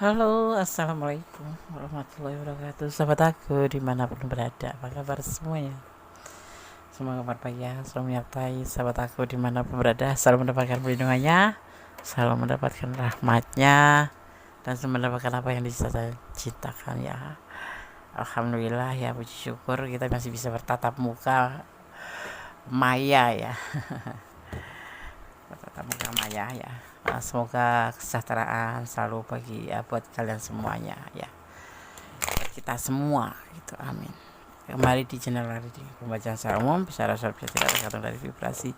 Halo, assalamualaikum warahmatullahi wabarakatuh. Sahabat aku dimanapun berada, apa kabar semuanya? Semoga berbahagia, selalu menyertai sahabat aku dimanapun berada, selalu mendapatkan perlindungannya, selalu mendapatkan rahmatnya, dan selalu mendapatkan apa yang dicita-citakan ya. Alhamdulillah ya, puji syukur kita masih bisa bertatap muka maya ya, bertatap muka maya ya. Semoga kesejahteraan selalu bagi buat kalian semuanya ya, kita semua itu, amin. Kembali di channel reading pembacaan secara umum, bisa rasa bisa tidak tergantung dari vibrasi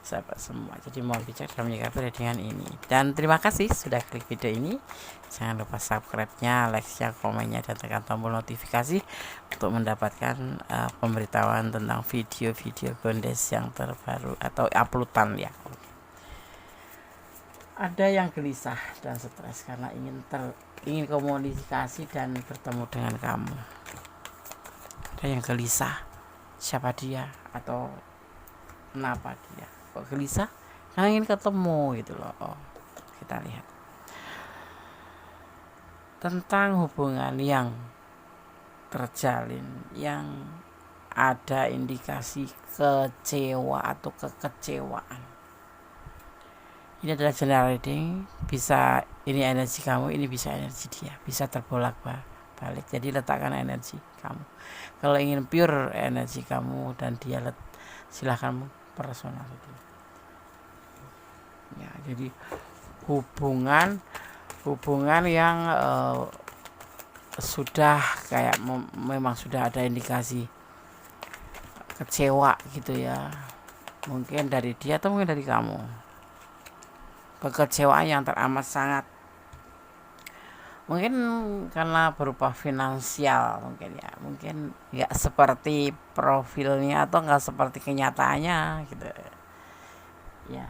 sahabat semua. Jadi mohon bijak dalam menyikapi readingan ini, dan terima kasih sudah klik video ini. Jangan lupa subscribe-nya, like-nya, komennya, dan tekan tombol notifikasi untuk mendapatkan pemberitahuan tentang video-video Gondes yang terbaru atau uploadan ya. Ada yang gelisah dan stres karena ingin komunikasi dan bertemu dengan kamu. Ada yang gelisah, siapa dia atau kenapa dia kok gelisah? Karena ingin ketemu gitu loh. Kita lihat tentang hubungan yang terjalin yang ada indikasi kecewa atau kekecewaan. Ini adalah general reading, bisa ini energi kamu, ini bisa energi dia, bisa terbolak-balik. Jadi letakkan energi kamu. Kalau ingin pure energi kamu dan dia, silahkan personal. Ya, jadi hubungan yang sudah kayak memang sudah ada indikasi kecewa gitu ya. Mungkin dari dia atau mungkin dari kamu. Kekecewaan yang teramat sangat, mungkin karena berupa finansial, mungkin nggak seperti profilnya atau nggak seperti kenyataannya gitu ya,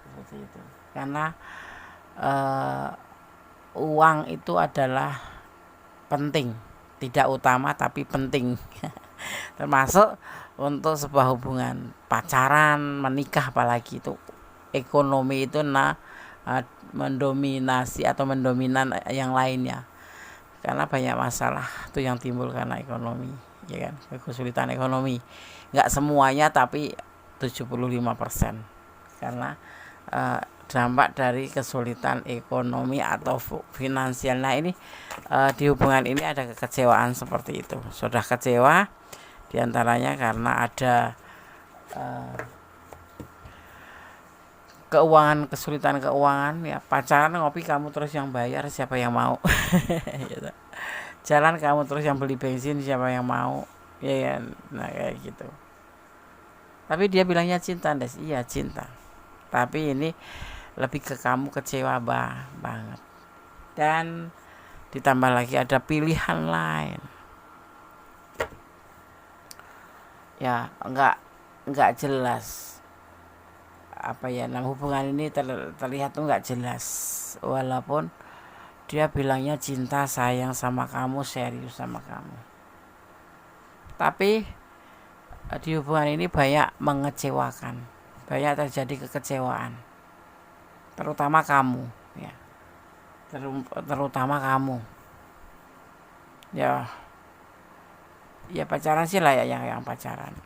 seperti itu. Karena uang itu adalah penting, tidak utama tapi penting termasuk untuk sebuah hubungan pacaran, menikah, apalagi itu ekonomi itu mendominasi atau mendominan yang lainnya, karena banyak masalah tuh yang timbul karena ekonomi ya kan, kesulitan ekonomi. Nggak semuanya tapi 75% karena dampak dari kesulitan ekonomi atau finansial. Nah ini di hubungan ini ada kekecewaan seperti itu. Sudah kecewa diantaranya karena ada kesulitan keuangan ya. Pacaran ngopi kamu terus yang bayar, siapa yang mau? Gitu. Jalan kamu terus yang beli bensin, siapa yang mau? Ya, nah kayak gitu. Tapi dia bilangnya cinta, Des. Iya cinta, tapi ini lebih ke kamu kecewa banget. Dan ditambah lagi ada pilihan lain ya, nggak jelas apa ya, hubungan ini terlihat tuh nggak jelas. Walaupun dia bilangnya cinta, sayang sama kamu, serius sama kamu, tapi di hubungan ini banyak mengecewakan, banyak terjadi kekecewaan, terutama kamu ya, terutama kamu ya. Pacaran sih lah ya, yang pacaran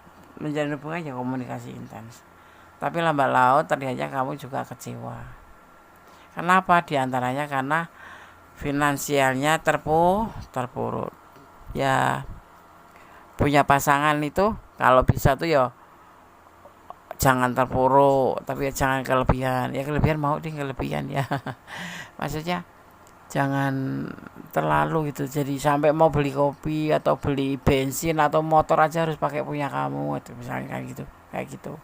menjalin hubungan ya komunikasi intens, tapi lambat laun terlihatnya kamu juga kecewa. Kenapa? Diantaranya karena finansialnya terpuruk ya. Punya pasangan itu kalau bisa tuh ya jangan terpuruk, tapi ya jangan kelebihan. Ya kelebihan mau deh, kelebihan ya maksudnya jangan terlalu gitu, jadi sampai mau beli kopi atau beli bensin atau motor aja harus pakai punya kamu itu misalnya, kayak gitu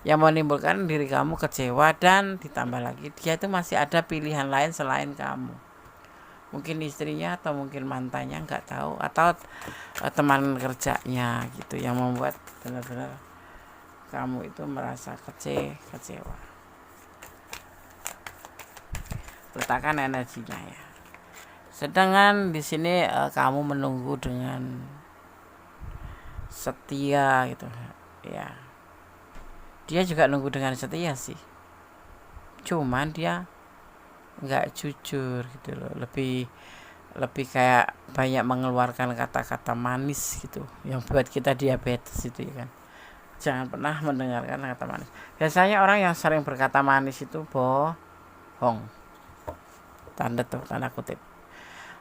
yang menimbulkan diri kamu kecewa. Dan ditambah lagi dia itu masih ada pilihan lain selain kamu, mungkin istrinya atau mungkin mantannya, nggak tahu, atau teman kerjanya gitu, yang membuat benar-benar kamu itu merasa kecewa. Letakkan energinya ya. Sedangkan di sini kamu menunggu dengan setia gitu ya. Dia juga nunggu dengan setia sih, cuman dia nggak jujur gitu loh, lebih lebih kayak banyak mengeluarkan kata-kata manis gitu yang buat kita diabetes itu ya kan. Jangan pernah mendengarkan kata manis. Biasanya orang yang sering berkata manis itu bohong, tanda kutip.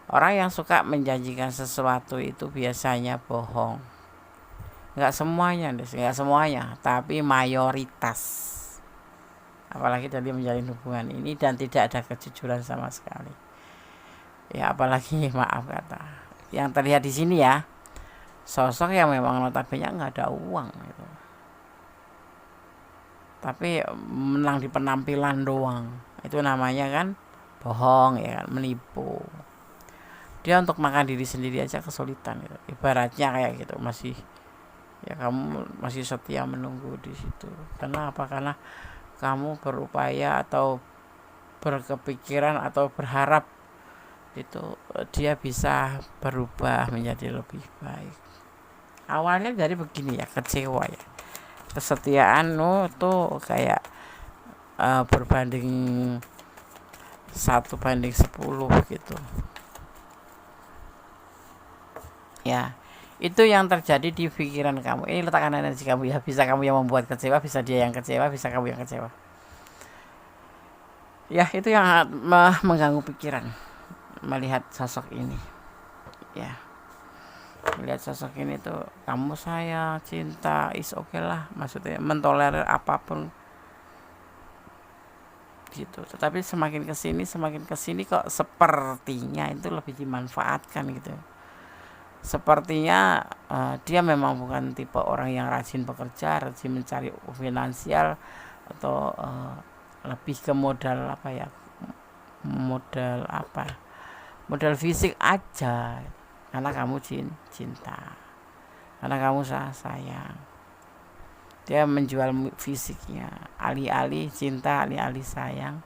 Orang yang suka menjanjikan sesuatu itu biasanya bohong. Nggak semuanya, nggak semuanya, tapi mayoritas. Apalagi tadi menjalin hubungan ini dan tidak ada kejujuran sama sekali. Ya apalagi maaf kata. Yang terlihat di sini ya, sosok yang memang notabene nggak ada uang gitu. Tapi menang di penampilan doang. Itu namanya kan bohong ya kan, menipu. Dia untuk makan diri sendiri aja kesulitan gitu. Ibaratnya kayak gitu, masih ya kamu masih setia menunggu di situ. Karena apa? Karena kamu berupaya atau berkepikiran atau berharap itu dia bisa berubah menjadi lebih baik. Awalnya dari begini ya, kecewa ya. Kesetiaan tuh kayak berbanding 1:10 gitu. Ya, itu yang terjadi di pikiran kamu. Ini letakkan energi kamu ya. Bisa kamu yang membuat kecewa, bisa dia yang kecewa, bisa kamu yang kecewa. Ya, itu yang mengganggu pikiran melihat sosok ini. Ya, melihat sosok ini tuh kamu sayang, cinta, is oke lah, maksudnya mentolerir apapun gitu. Tetapi semakin kesini kok sepertinya itu lebih dimanfaatkan gitu. Sepertinya dia memang bukan tipe orang yang rajin bekerja, rajin mencari finansial, atau lebih ke modal apa ya, modal fisik aja, karena kamu cinta, karena kamu sayang. Dia menjual fisiknya, alih-alih cinta, alih-alih sayang,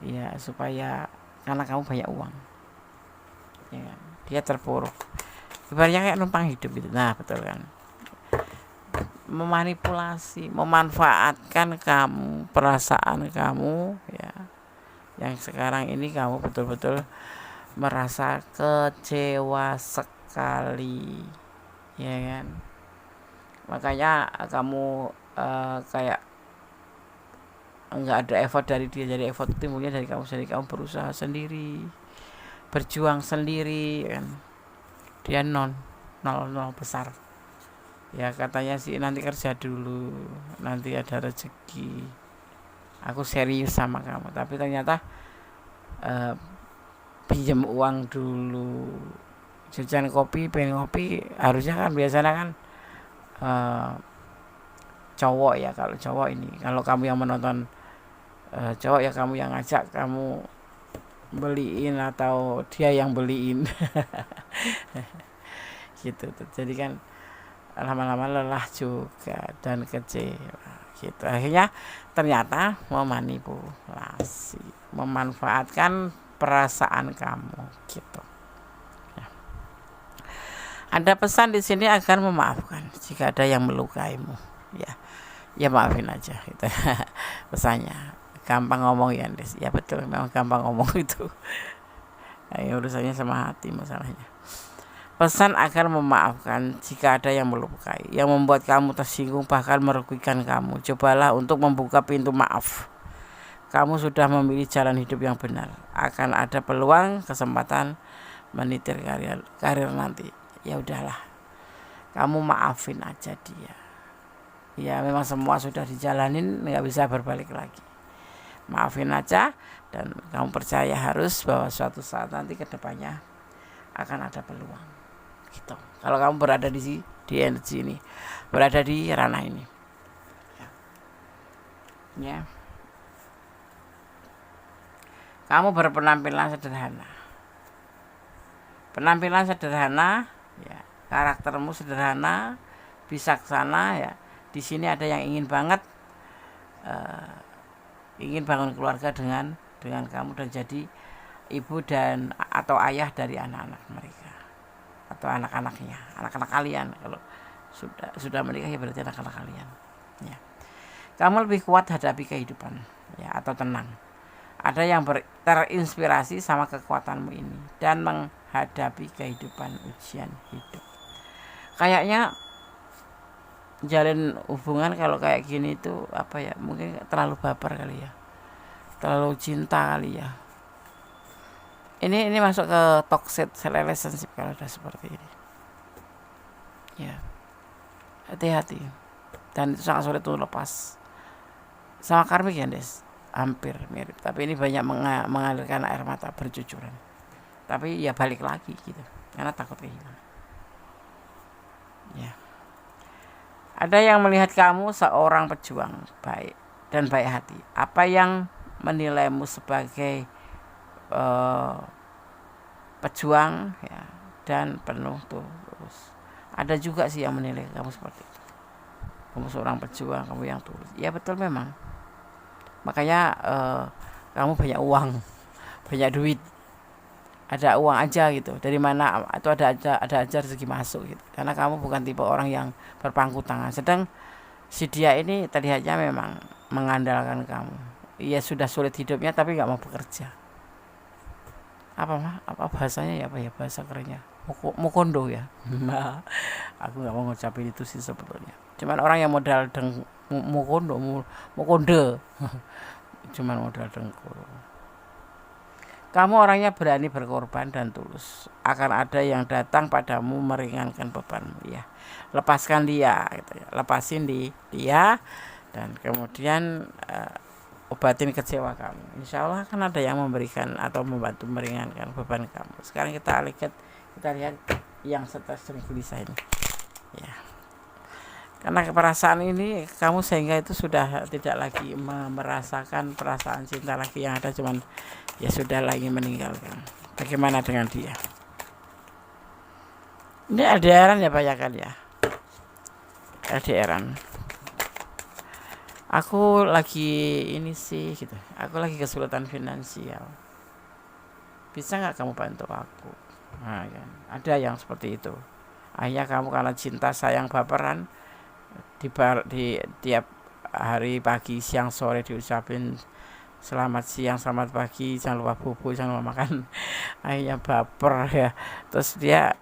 ya supaya karena kamu banyak uang, ya kan? Dia terpuruk. Ibaratnya kayak numpang hidup gitu. Nah betul kan, memanipulasi, memanfaatkan kamu, perasaan kamu ya, yang sekarang ini kamu betul-betul merasa kecewa sekali, ya kan. Makanya kamu kayak nggak ada effort dari dia. Jadi effort timbulnya dari kamu sendiri. Kamu berusaha sendiri, berjuang sendiri, ya kan. Dia nol besar. Ya katanya sih nanti kerja dulu, nanti ada rezeki, aku serius sama kamu. Tapi ternyata pinjam uang dulu, jajan kopi, pengen kopi. Harusnya kan biasanya kan cowok ya, kalau cowok ini, kalau kamu yang menonton cowok ya, kamu yang ngajak, kamu beliin atau dia yang beliin. Gitu. Jadi kan lama-lama lelah juga dan kecewa gitu. Akhirnya ternyata memanipulasi, memanfaatkan perasaan kamu gitu. Ya. Ada pesan di sini agar memaafkan jika ada yang melukaimu. Ya maafin aja gitu. Pesannya gampang ngomong ya, Des. Ya betul, memang gampang ngomong itu. Urusannya sama hati masalahnya. Pesan agar memaafkan jika ada yang melukai, yang membuat kamu tersinggung, bahkan merugikan kamu. Cobalah untuk membuka pintu maaf. Kamu sudah memilih jalan hidup yang benar. Akan ada peluang, kesempatan menitir karir nanti. Ya udahlah, kamu maafin aja dia. Ya memang semua sudah dijalanin, nggak bisa berbalik lagi. Maafin aja, dan kamu percaya harus bahwa suatu saat nanti kedepannya akan ada peluang. Gitu. Kalau kamu berada di energi ini, berada di ranah ini, ya. Kamu berpenampilan sederhana, ya. Karaktermu sederhana, bijaksana, ya. Di sini ada yang ingin banget, ingin bangun keluarga dengan kamu dan jadi ibu dan atau ayah dari anak-anak mereka, atau anak-anaknya, anak-anak kalian. Kalau sudah menikah ya berarti anak-anak kalian, ya. Kamu lebih kuat hadapi kehidupan, ya, atau tenang. Ada yang terinspirasi sama kekuatanmu ini dan menghadapi kehidupan ujian hidup. Kayaknya jalin hubungan kalau kayak gini itu apa ya, mungkin terlalu baper kali ya, terlalu cinta kali ya. Ini masuk ke toxic relationship kalau udah seperti ini. Ya, hati-hati. Dan itu sangat sulit untuk lepas. Sama karmik ya, Des, hampir mirip. Tapi ini banyak mengalirkan air mata bercucuran. Tapi ya balik lagi gitu, karena takut kehilangan. Ya. Ada yang melihat kamu seorang pejuang baik dan baik hati. Apa yang menilaimu sebagai pejuang ya, dan penuh tulus. Ada juga sih yang menilai kamu seperti itu. Kamu seorang pejuang, kamu yang tulus. Ya betul memang. Makanya kamu banyak uang, banyak duit. Ada uang aja gitu. Dari mana atau ada aja rezeki masuk gitu. Karena kamu bukan tipe orang yang berpangku tangan. Sedang si dia ini tadi aja memang mengandalkan kamu. Ia sudah sulit hidupnya tapi nggak mau bekerja. Apa bahasanya ya, apa ya bahasa kerennya, mukondo ya. Aku nggak mau ngucapin itu sih sebetulnya. Cuman orang yang modal mukonde cuman modal dengkul. Kamu orangnya berani berkorban dan tulus. Akan ada yang datang padamu meringankan bebanmu ya. Lepaskan dia gitu ya. Lepasin dia dan kemudian obatin kecewa kamu. Insya Allah akan ada yang memberikan atau membantu meringankan beban kamu. Sekarang kita lihat yang stres dan gelisah ini. Ya. Karena perasaan ini kamu sehingga itu sudah tidak lagi merasakan perasaan cinta lagi, yang ada cuman ya sudah lagi meninggalkan. Bagaimana dengan dia? Ini LDRan ya banyak kan ya. LDRan. Aku lagi ini sih gitu. Aku lagi kesulitan finansial. Bisa nggak kamu bantu aku? Nah, kan. Ada yang seperti itu. Akhirnya kamu karena cinta sayang baperan di tiap hari pagi siang sore diucapin selamat siang selamat pagi, jangan lupa bubuk, jangan lupa makan. Akhirnya baper ya. Terus dia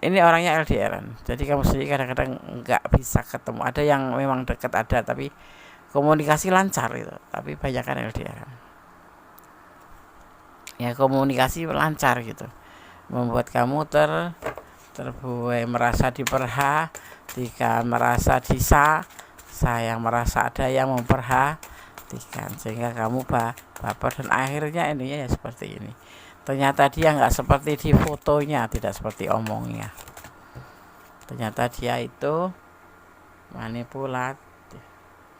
ini orangnya LDRan. Jadi kamu sendiri kadang-kadang nggak bisa ketemu. Ada yang memang dekat ada tapi komunikasi lancar gitu, tapi banyak kan LDR ya, komunikasi lancar gitu, membuat kamu terbuai merasa diperhatikan, merasa sayang, merasa ada yang memperhatikan, sehingga kamu baper dan akhirnya ininya ya seperti ini. Ternyata dia nggak seperti di fotonya, tidak seperti omongnya. Ternyata dia itu manipulatif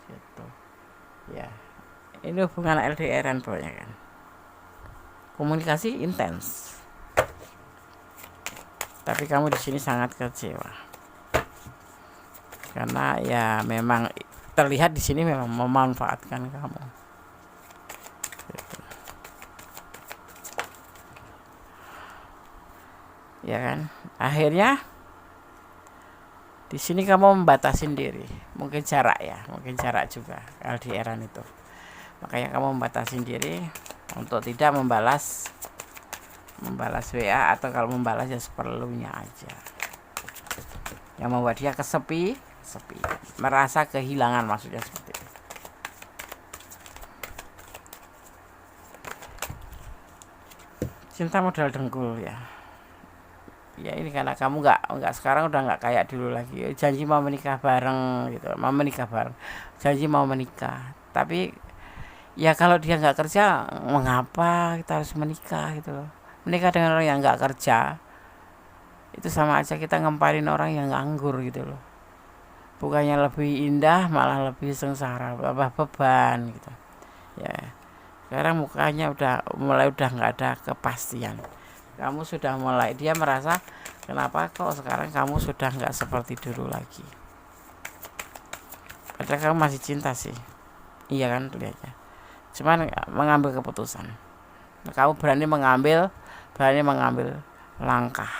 gitu ya. Ini hubungan LDRan pokoknya kan, komunikasi intens, tapi kamu di sini sangat kecewa karena ya memang terlihat di sini memang memanfaatkan kamu gitu. Ya kan, akhirnya di sini kamu membatasin diri, mungkin jarak juga LDRan itu. Makanya kamu membatasin diri untuk tidak membalas WA, atau kalau membalas ya seperlunya aja. Yang membuat dia sepi, merasa kehilangan, maksudnya seperti itu. Cinta modal dengkul ya. Ya ini karena kamu nggak sekarang udah nggak kayak dulu lagi, janji mau menikah bareng gitu, janji mau menikah, tapi ya kalau dia nggak kerja mengapa kita harus menikah gitu loh. Menikah dengan orang yang nggak kerja itu sama aja kita ngemparin orang yang nganggur gitu loh, bukannya lebih indah malah lebih sengsara, tambah beban gitu ya. Sekarang mukanya udah nggak ada kepastian. Kamu sudah mulai, dia merasa kenapa kok sekarang kamu sudah nggak seperti dulu lagi. Padahal kamu masih cinta sih, iya kan, lihatnya. Cuman mengambil keputusan. Kamu berani mengambil langkah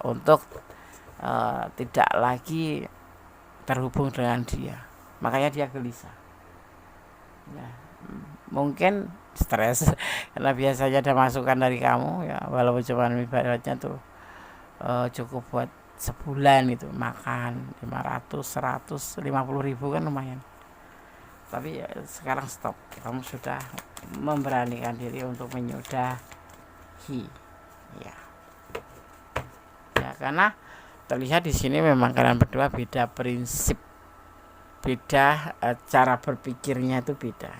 untuk tidak lagi terhubung dengan dia. Makanya dia gelisah. Ya, mungkin stres karena biasanya ada masukan dari kamu ya, walaupun cuma ibaratnya tuh cukup buat sebulan gitu makan 500 150 ribu kan lumayan. Tapi ya, sekarang stop, kamu sudah memberanikan diri untuk menyudahi ya. Ya karena terlihat di sini memang kalian berdua beda prinsip, beda cara berpikirnya itu beda,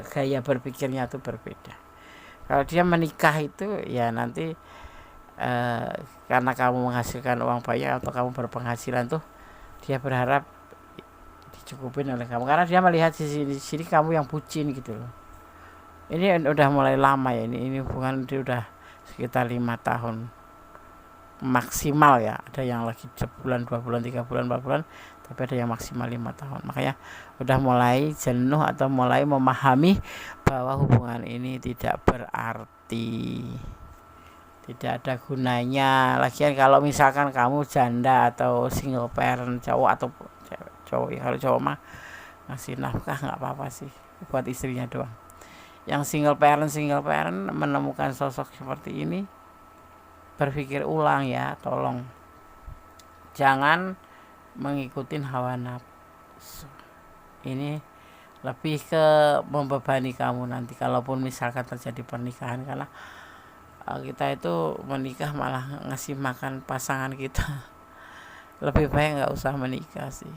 gaya berpikirnya itu berbeda. Kalau dia menikah itu ya nanti karena kamu menghasilkan uang banyak atau kamu berpenghasilan tuh dia berharap dicukupin oleh kamu karena dia melihat di sini kamu yang bucin gitu loh. Ini udah mulai lama ya, ini hubungan dia udah sekitar 5 tahun maksimal ya, ada yang lagi sebulan 2 bulan 3 bulan 4 bulan, tapi ada yang maksimal 5 tahun. Makanya udah mulai jenuh atau mulai memahami bahwa hubungan ini tidak berarti, tidak ada gunanya. Lagian kalau misalkan kamu janda atau single parent cowok atau cowok ya, kalau cowok mah ngasih nafkah nggak apa-apa sih buat istrinya doang. Yang single parent menemukan sosok seperti ini, berpikir ulang ya, tolong jangan mengikuti hawa nafsu. Ini lebih ke membebani kamu nanti kalaupun misalkan terjadi pernikahan, karena kita itu menikah malah ngasih makan pasangan kita. Lebih baik nggak usah menikah sih,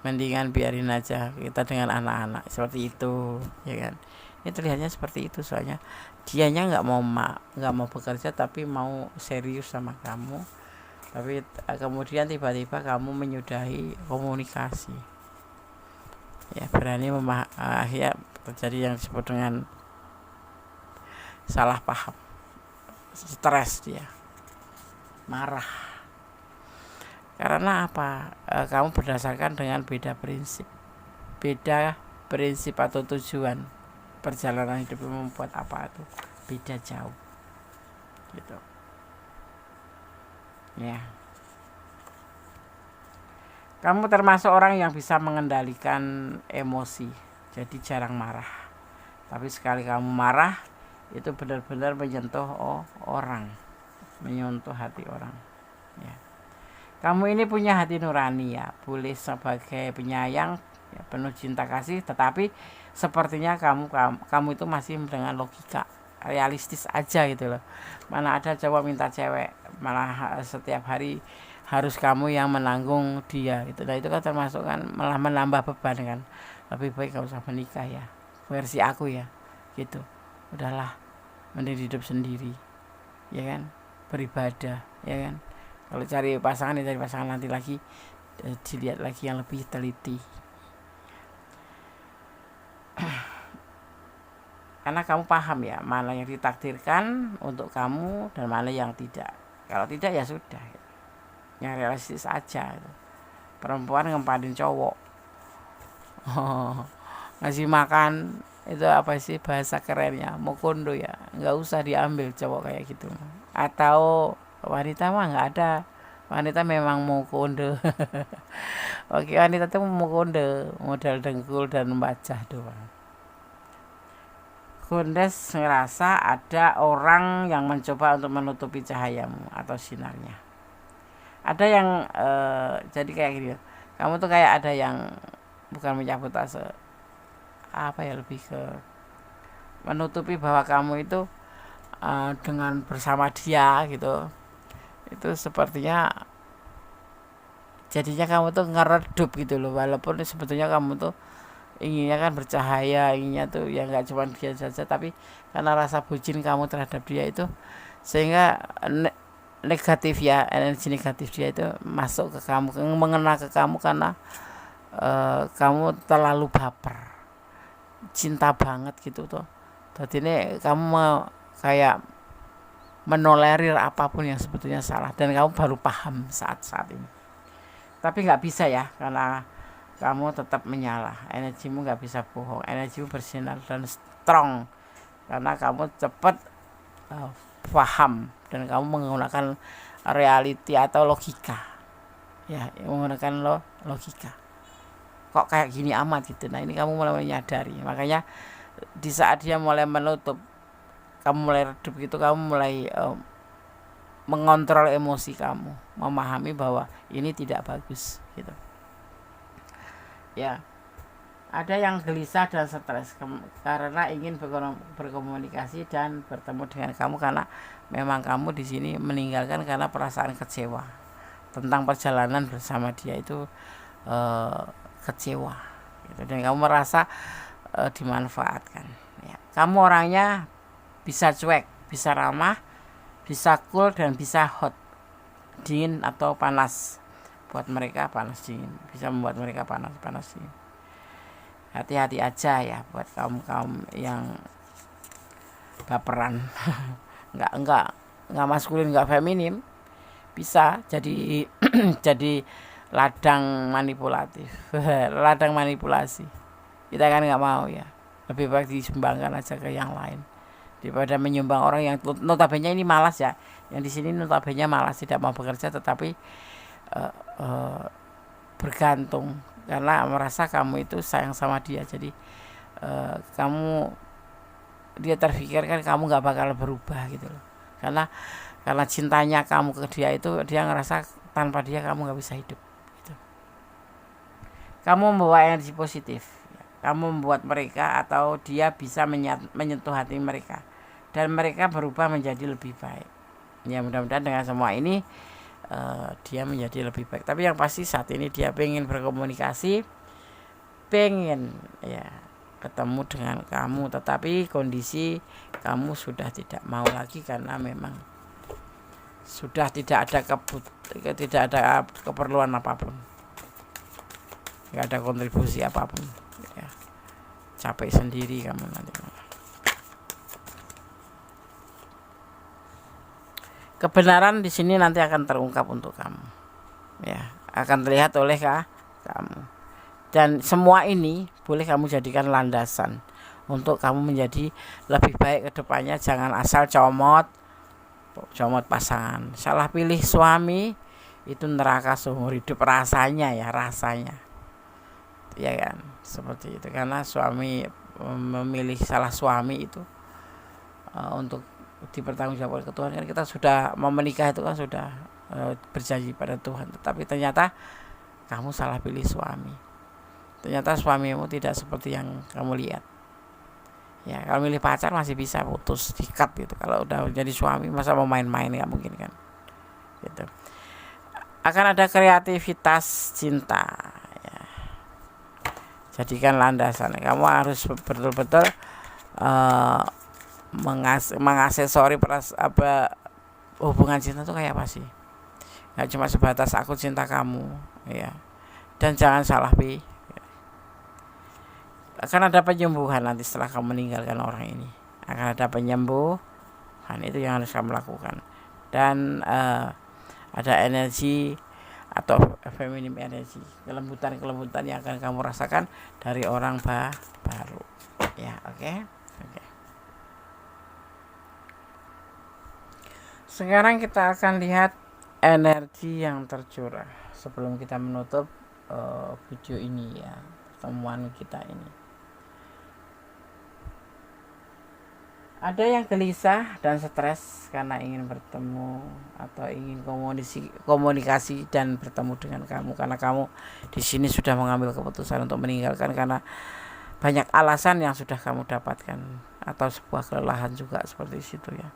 mendingan biarin aja kita dengan anak-anak seperti itu ya kan. Ini terlihatnya seperti itu, soalnya dianya nggak mau bekerja tapi mau serius sama kamu, tapi kemudian tiba-tiba kamu menyudahi komunikasi ya, berani akhirnya terjadi yang disebut dengan salah paham, stres, dia marah karena apa? Kamu berdasarkan dengan beda prinsip atau tujuan perjalanan hidup membuat apa itu beda jauh gitu ya. Kamu termasuk orang yang bisa mengendalikan emosi, jadi jarang marah, tapi sekali kamu marah itu benar-benar menyentuh orang, menyentuh hati orang ya. Kamu ini punya hati nurani ya, boleh sebagai penyayang ya, penuh cinta kasih, tetapi sepertinya kamu itu masih dengan logika realistis aja gitu loh. Mana ada cowok minta cewek malah setiap hari harus kamu yang menanggung dia gitu. Nah itu kan termasuk kan malah menambah beban kan. Lebih baik gak usah menikah ya, versi aku ya gitu. Udahlah, mending hidup sendiri ya kan, beribadah ya kan. Kalau cari pasangan ya cari pasangan nanti lagi dilihat lagi yang lebih teliti. Karena kamu paham ya mana yang ditakdirkan untuk kamu dan mana yang tidak. Kalau tidak ya sudah, yang realistis aja gitu. Perempuan ngempanin cowok ngasih makan itu apa sih bahasa kerennya, mokondo ya, nggak usah diambil cowok kayak gitu. Atau wanita mah nggak ada, wanita memang mokondo. Oke, wanita tuh mokondo, modal dengkul dan wajah doang. Gondes ngerasa ada orang yang mencoba untuk menutupi cahayamu atau sinarnya. Ada yang jadi kayak gini, kamu tuh kayak ada yang bukan mencabut ase, apa ya, lebih ke menutupi bahwa kamu itu dengan bersama dia gitu, itu sepertinya jadinya kamu tuh ngeredup gitu loh, walaupun sebetulnya kamu tuh inginnya kan bercahaya, inginnya tuh ya nggak cuma dia saja, tapi karena rasa bucin kamu terhadap dia itu sehingga negatif ya, energi negatif dia itu masuk ke kamu, mengena ke kamu karena kamu terlalu baper, cinta banget gitu tuh. Jadi ini kamu mau kayak menolerir apapun yang sebetulnya salah, dan kamu baru paham saat ini. Tapi nggak bisa ya, karena kamu tetap menyalah, energimu nggak bisa bohong, energimu bersinar dan strong karena kamu cepat paham dan kamu menggunakan reality atau logika ya, menggunakan logika. Kok kayak gini amat gitu. Nah ini kamu mulai menyadari, makanya di saat dia mulai menutup, kamu mulai redup gitu, kamu mulai mengontrol emosi kamu, memahami bahwa ini tidak bagus gitu ya. Ada yang gelisah dan stres karena ingin berkomunikasi dan bertemu dengan kamu, karena memang kamu di sini meninggalkan karena perasaan kecewa tentang perjalanan bersama dia itu, kecewa gitu, dan kamu merasa dimanfaatkan ya. Kamu orangnya bisa cuek, bisa ramah, bisa cool, dan bisa hot, dingin atau panas. Buat mereka panas dingin, bisa membuat mereka panas dingin. Hati-hati aja ya buat kaum yang baperan. enggak maskulin, enggak feminim, bisa jadi jadi ladang manipulatif. Ladang manipulasi. Kita kan enggak mau ya. Lebih baik disumbangkan aja ke yang lain daripada menyumbang orang yang notabene ini malas ya. Yang di sini notabene malas, tidak mau bekerja, tetapi bergantung karena merasa kamu itu sayang sama dia. Jadi dia terpikirkan kamu nggak bakal berubah gitu loh, karena cintanya kamu ke dia itu, dia ngerasa tanpa dia kamu nggak bisa hidup gitu. Kamu membawa energi positif, kamu membuat mereka atau dia bisa menyentuh hati mereka dan mereka berubah menjadi lebih baik ya. Mudah-mudahan dengan semua ini dia menjadi lebih baik. Tapi yang pasti saat ini dia pengen berkomunikasi, pengen ya ketemu dengan kamu, tetapi kondisi kamu sudah tidak mau lagi karena memang sudah tidak ada keperluan apapun, nggak ada kontribusi apapun ya. Capek sendiri kamu nanti. Kebenaran di sini nanti akan terungkap untuk kamu ya, akan terlihat oleh kamu, dan semua ini boleh kamu jadikan landasan untuk kamu menjadi lebih baik ke depannya. Jangan asal comot pasangan. Salah pilih suami itu neraka seumur hidup rasanya ya kan, seperti itu. Karena suami memilih salah suami itu untuk dipertanggungjawabkan ke Tuhan. Kan kita sudah mau menikah itu kan sudah berjanji pada Tuhan, tetapi ternyata kamu salah pilih suami. Ternyata suamimu tidak seperti yang kamu lihat ya. Kalau milih pacar masih bisa putus, dikat gitu. Kalau udah jadi suami masa mau main-main, nggak mungkin kan gitu. Akan ada kreativitas cinta ya. Jadikan landasan, kamu harus betul-betul mengaksesori hubungan cinta itu kayak apa sih. Nggak cuma sebatas aku cinta kamu ya. Dan jangan salah pilih. Akan ada penyembuhan nanti setelah kamu meninggalkan orang ini. Akan ada penyembuhan, itu yang harus kamu lakukan. Dan ada energi atau feminim energi, kelembutan yang akan kamu rasakan dari orang baru ya. Oke. Sekarang kita akan lihat energi yang tercurah sebelum kita menutup video ini ya, pertemuan kita ini. Ada yang gelisah dan stres karena ingin bertemu atau ingin komunikasi dan bertemu dengan kamu, karena kamu di sini sudah mengambil keputusan untuk meninggalkan karena banyak alasan yang sudah kamu dapatkan, atau sebuah kelelahan juga seperti situ ya.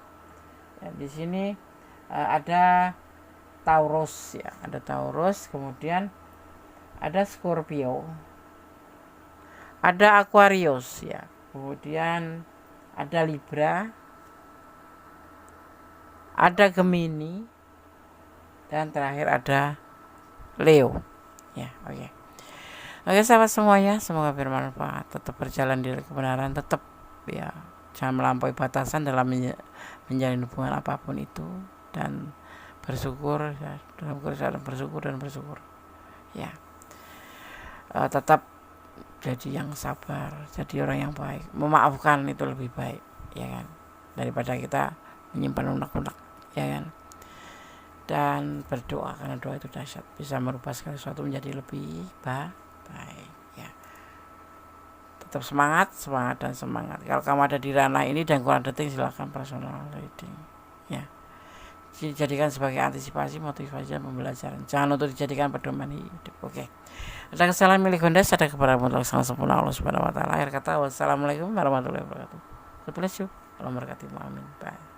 Di sini ada Taurus ya, kemudian ada Scorpio, ada Aquarius ya, kemudian ada Libra, ada Gemini, dan terakhir ada Leo ya. Oke sahabat semuanya, semoga bermanfaat. Tetap berjalan di kebenaran, tetap ya, jangan melampaui batasan dalam menjalin hubungan apapun itu, dan bersyukur ya, dalam keadaan bersyukur ya. Tetap jadi yang sabar, jadi orang yang baik, memaafkan itu lebih baik ya kan, daripada kita menyimpan unek-unek ya kan. Dan berdoa, karena doa itu dahsyat, bisa merubah segala sesuatu menjadi lebih baik ya. tetap semangat dan semangat. Kalau kamu ada di ranah ini dan kurang detik, silakan personal reading ya. Dijadikan sebagai antisipasi, motivasi, dan pembelajaran, jangan untuk dijadikan pedoman hidup. Oke. Ada kesalahan milik Honda, ada kepada mutlak sang sempurna Allah Subhanahu wa taala. Akhir kata, wassalamualaikum warahmatullahi wabarakatuh. God bless you. Allah memberkati. Amin. Bye.